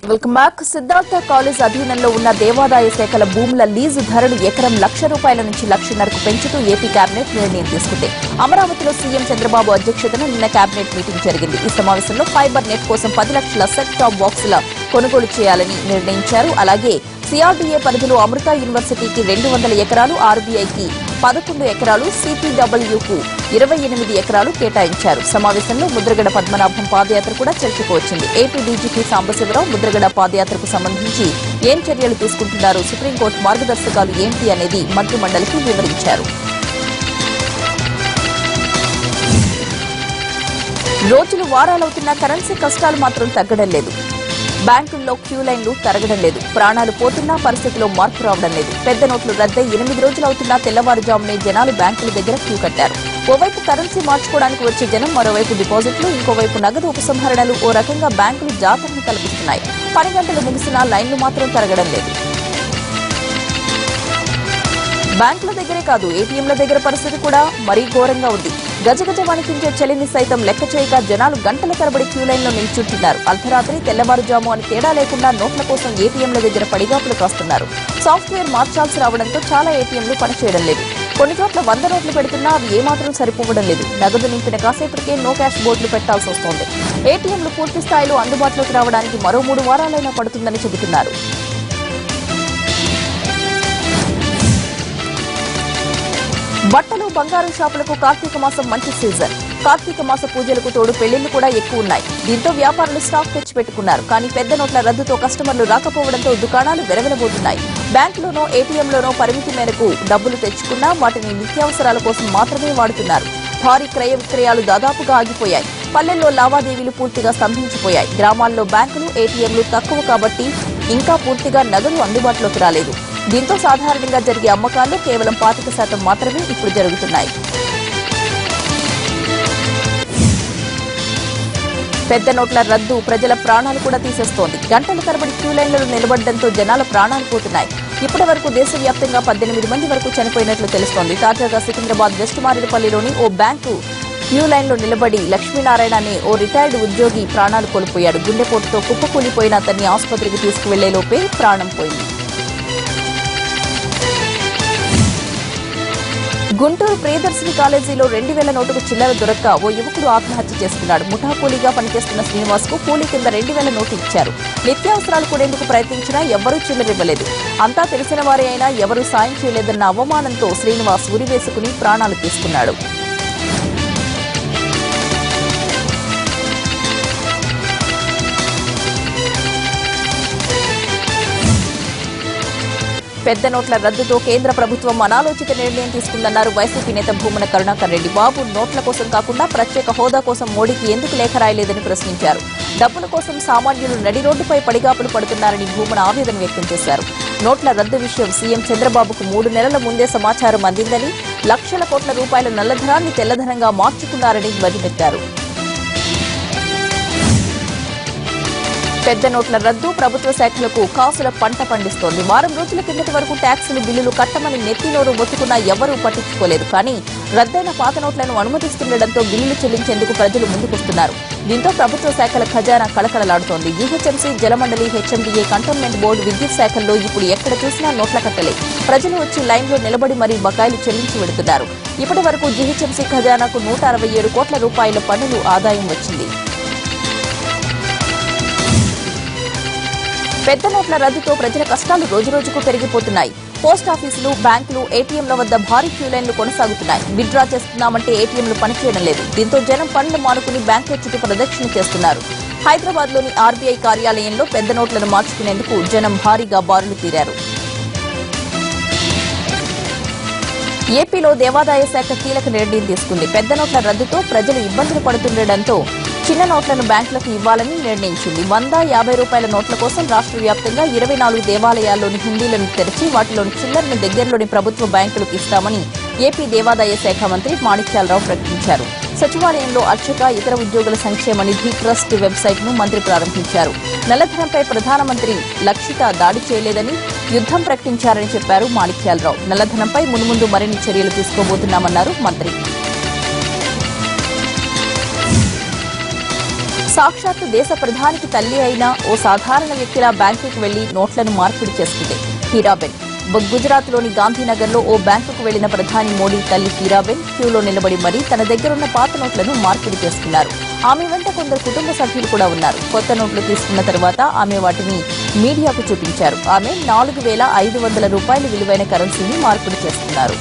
Welcome back. Siddhartha college అధీనంలో ఉన్న దేవాదాయ శాఖల భూముల లీజు ధరలు ఎకరం ₹1,00,000 నుంచి ₹1,50,000కు పెంచుతూ ఏపీ కేబినెట్ నిర్ణయం తీసుకుంది. అమరావతిలో సీఎం చంద్రబాబు అధ్యక్షతన నిన్న కేబినెట్ మీటింగ్ జరిగింది. ఈ సమావేశంలో ఫైబర్ నెట్ కోసం 10 లక్షల సెట్ టాప్ బాక్సుల కొనుగోలు చేయాలని నిర్ణయించారు. అలాగే సిఆర్డీఏ పరిధిలో అమృత యూనివర్సిటీకి 200 ఎకరాలు, ఆర్బీఐకి 11 ఎకరాలు, సిపిడబ్ల్యూకు 28 ఎకరాలు కేటాయించారు. సమావేశంలో ముద్రగడ పద్మనాభం పాదయాత్ర కూడా చర్చకు వచ్చింది. ఏపీ డీజీపీ సాంబశివరావు ముద్రగడ పాదయాత్రకు సంబంధించి ఏం చర్యలు తీసుకుంటున్నారు, సుప్రీంకోర్టు మార్గదర్శకాలు ఏంటి అనేది మంత్రిమండలికి వివరించారు. రోజులు వారాలవుతున్నా కరెన్సీ కష్టాలు మాత్రం తగ్గడం లేదు. బ్యాంకుల్లో క్యూ లైన్లు తరగడం లేదు. ప్రాణాలు పోతున్నా పరిస్థితిలో మార్పు రావడం లేదు. పెద్ద నోట్లు రద్దై 8 రోజులు అవుతున్నా తెల్లవారుజామునే జనాలు బ్యాంకుల దగ్గర క్యూ కట్టారు. ఓవైపు కరెన్సీ మార్చుకోవడానికి వచ్చే జనం, మరోవైపు డిపాజిట్లు, ఇంకోవైపు నగదు ఉపసంహరణలు, ఓ రకంగా బ్యాంకులు జాతరను కల్పిస్తున్నాయి. 10 గంటలు ముగిసినా లైన్లు మాత్రం తరగడం లేదు. బ్యాంకుల దగ్గరే కాదు, ఏటీఎంల దగ్గర పరిస్థితి కూడా మరీ ఘోరంగా ఉంది. గజగజ వణికించే చలిని సైతం లెక్క చేయక జనాలు గంటల తరబడి క్యూ లైన్లో నిల్చుంటున్నారు. అర్ధరాత్రి, తెల్లవారుజాము అని తేడా లేకుండా నోట్ల కోసం ఏటీఎంల దగ్గర పడిగాపులు కాస్తున్నారు. సాఫ్ట్వేర్ మార్చాల్సి రావడంతో చాలా ఏటీఎంలు పనిచేయడం లేదు. కొన్ని చోట్ల 100 నోట్లు పెడుతున్నా అవి ఏమాత్రం సరిపోవడం లేదు. నగదు నింపిన కాసేపటికే నో క్యాష్ బోర్డులు పెట్టాల్సి వస్తోంది. ఏటీఎంలు పూర్తి స్థాయిలో అందుబాటులోకి రావడానికి మరో 3 వారాలైనా పడుతుందని చెబుతున్నారు. బట్టలు, బంగారం షాపులకు కార్తీక మాసం మంచి సీజన్. కార్తీక మాస పూజలకు తోడు పెళ్లిళ్లు కూడా ఎక్కువ ఉన్నాయి. దీంతో వ్యాపారులు స్టాక్ తెచ్చిపెట్టుకున్నారు. కానీ పెద్ద నోట్ల రద్దుతో కస్టమర్లు రాకపోవడంతో దుకాణాలు వెరవెలబోతున్నాయి. బ్యాంకులోనో, ఏటీఎంలోనో పరిమితి మేరకు డబ్బులు తెచ్చుకున్నా వాటిని నిత్యావసరాల కోసం మాత్రమే వాడుతున్నారు. భారీ క్రయ విక్రయాలు దాదాపుగా ఆగిపోయాయి. పల్లెల్లో లావాదేవీలు పూర్తిగా స్తంభించిపోయాయి. గ్రామాల్లో బ్యాంకులు, ఏటీఎంలు తక్కువ కాబట్టి ఇంకా పూర్తిగా నగదు అందుబాటులోకి రాలేదు. దీంతో సాధారణంగా జరిగే అమ్మకాల్లో కేవలం 25% మాత్రమే ఇప్పుడు జరుగుతున్నాయి. పెద్ద నోట్ల రద్దు ప్రజల ప్రాణాలు కూడా తీసేస్తోంది. గంటల తరబడి క్యూ లైన్లలో నిలబడడంతో జనాల ప్రాణాలు పోతున్నాయి. ఇప్పటి వరకు దేశవ్యాప్తంగా 18 మంది వరకు చనిపోయినట్లు తెలుస్తోంది. తాజాగా సికింద్రాబాద్ వెస్ట్ మారేడుపల్లిలోని ఓ బ్యాంకు క్యూ లైన్లో నిలబడి లక్ష్మీనారాయణ అనే ఓ రిటైర్డ్ ఉద్యోగి ప్రాణాలు కోల్పోయాడు. గుండెపోటుతో కుప్పకూలిపోయిన అతన్ని ఆసుపత్రికి తీసుకువెళ్లేలోపే ప్రాణం పోయింది. గుంటూరు ప్రియదర్శిని కాలేజీలో 2000 నోటుకు చిల్లర దొరక్క ఓ యువకుడు ఆత్మహత్య చేసుకున్నాడు. ముఠా కూలీగా పనిచేస్తున్న శ్రీనివాస్ కు కూలీ కింద 2000 నోటు ఇచ్చారు. నిత్యావసరాలు కొనేందుకు ప్రయత్నించినా ఎవ్వరూ చిల్లరివ్వలేదు. అంతా తెలిసిన వారే అయినా ఎవరూ సాయం చేయలేదన్న అవమానంతో శ్రీనివాస్ ఉరివేసుకుని ప్రాణాలు తీసుకున్నాడు. పెద్ద నోట్ల రద్దుతో కేంద్ర ప్రభుత్వం అనాలోచిత నిర్ణయం తీసుకుందన్నారు వైసీపీ నేత భూమన కరుణాకర్ రెడ్డి. బాబు నోట్ల కోసం కాకుండా ప్రత్యేక హోదా కోసం మోడీకి ఎందుకు లేఖ రాయలేదని ప్రశ్నించారు. డబ్బుల కోసం సామాన్యులు నడి రోడ్డుపై పడిగాపులు పడుతున్నారని భూమన ఆవేదన వ్యక్తం చేశారు. నోట్ల రద్దు విషయం సీఎం చంద్రబాబుకు 3 నెలల ముందే సమాచారం అందిందని, లక్షల కోట్ల రూపాయల నల్లధనాన్ని తెల్లధనంగా మార్చుకున్నారని ధ్వజమెత్తారు. పెద్ద నోట్ల రద్దు ప్రభుత్వ శాఖలకు కాసుల పంట పండిస్తోంది. వారం రోజుల కిందటి వరకు ట్యాక్సులు, బిల్లులు కట్టమని నెత్తినోరు మొత్తుకున్నా ఎవరూ పట్టించుకోలేదు. కానీ రద్దయిన పాత నోట్లను అనుమతిస్తుండటంతో బిల్లులు చెల్లించేందుకు ప్రజలు ముందుకొస్తున్నారు. దీంతో ప్రభుత్వ శాఖల ఖజానా కళకళలాడుతోంది. జీహెచ్ఎంసీ, జలమండలి, హెచ్ఎండీఏ, కంటోన్మెంట్ బోర్డు, విద్యుత్ శాఖల్లో ఇప్పుడు ఎక్కడ చూసినా నోట్ల కట్టలే. ప్రజలు వచ్చి లైన్లో నిలబడి మరీ బకాయిలు చెల్లించి వెడుతున్నారు. ఇప్పటి వరకు జీహెచ్ఎంసీ ఖజానాకు 167 కోట్ల రూపాయల పన్నులు ఆదాయం వచ్చింది. పెద్ద నోట్ల రద్దుతో ప్రజల కష్టాలు రోజురోజుకు పెరిగిపోతున్నాయి. పోస్టాఫీసులు, బ్యాంకులు, ఏటీఎంల వద్ద భారీ క్యూ లైన్లు కొనసాగుతున్నాయి. విత్డ్రా చేస్తున్నామంటే ఏటీఎంలు పనిచేయడం లేదు. దీంతో జనం పనులు మానుకుని బ్యాంకుల చుట్టూ ప్రదక్షిణ చేస్తున్నారు. హైదరాబాద్లోని ఆర్బీఐ కార్యాలయంలో పెద్ద నోట్లను మార్చుకునేందుకు జనం భారీగా బారులు తీరారు. ఏపీలో దేవాదాయ శాఖ కీలక నిర్ణయం తీసుకుంది. పెద్ద నోట్ల రద్దుతో ప్రజలు ఇబ్బందులు పడుతుండటంతో చిన్న నోట్లను బ్యాంకులకు ఇవ్వాలని నిర్ణయించింది. 100, 50 రూపాయల నోట్ల కోసం రాష్ట్ర వ్యాప్తంగా 24 దేవాలయాల్లోని హుండీలను తెరిచి వాటిలోని చిల్లరను దగ్గరలోని ప్రభుత్వ బ్యాంకులకు ఇస్తామని ఏపీ దేవాదాయ శాఖ మంత్రి మాణిక్యాలరావు ప్రకటించారు. సచివాలయంలో అర్చక, ఇతర ఉద్యోగుల సంక్షేమ నిధి ట్రస్ట్ వెబ్సైట్ను మంత్రి ప్రారంభించారు. నల్లధనంపై ప్రధానమంత్రి లక్షిత దాడి చేయలేదని, యుద్ధం ప్రకటించారని చెప్పారు మాణిక్యాలరావు. నల్లధనంపై మున్ముందు మరిన్ని చర్యలు తీసుకోబోతున్నామన్నారు మంత్రి. సాక్షాత్తు దేశ ప్రధానికి తల్లి అయిన ఓ సాధారణ వ్యక్తిలా బ్యాంకుకు వెళ్లి నోట్లను మార్పిడి చేసుకుంది హీరాబెన్. గుజరాత్లోని గాంధీనగర్లో ఓ బ్యాంకుకు వెళ్లిన ప్రధాని మోడీ తల్లి హీరాబెన్ క్యూలో నిలబడి మరీ తన దగ్గరున్న పాత నోట్లను మార్పిడి చేసుకున్నారు. ఆమె వెంట కొందరు కుటుంబ సభ్యులు కూడా ఉన్నారు. కొత్త నోట్లు తీసుకున్న తర్వాత ఆమె వాటిని మీడియాకు చూపించారు. ఆమె 4,500 రూపాయల విలువైన కరెన్సీని మార్పిడి చేసుకున్నారు.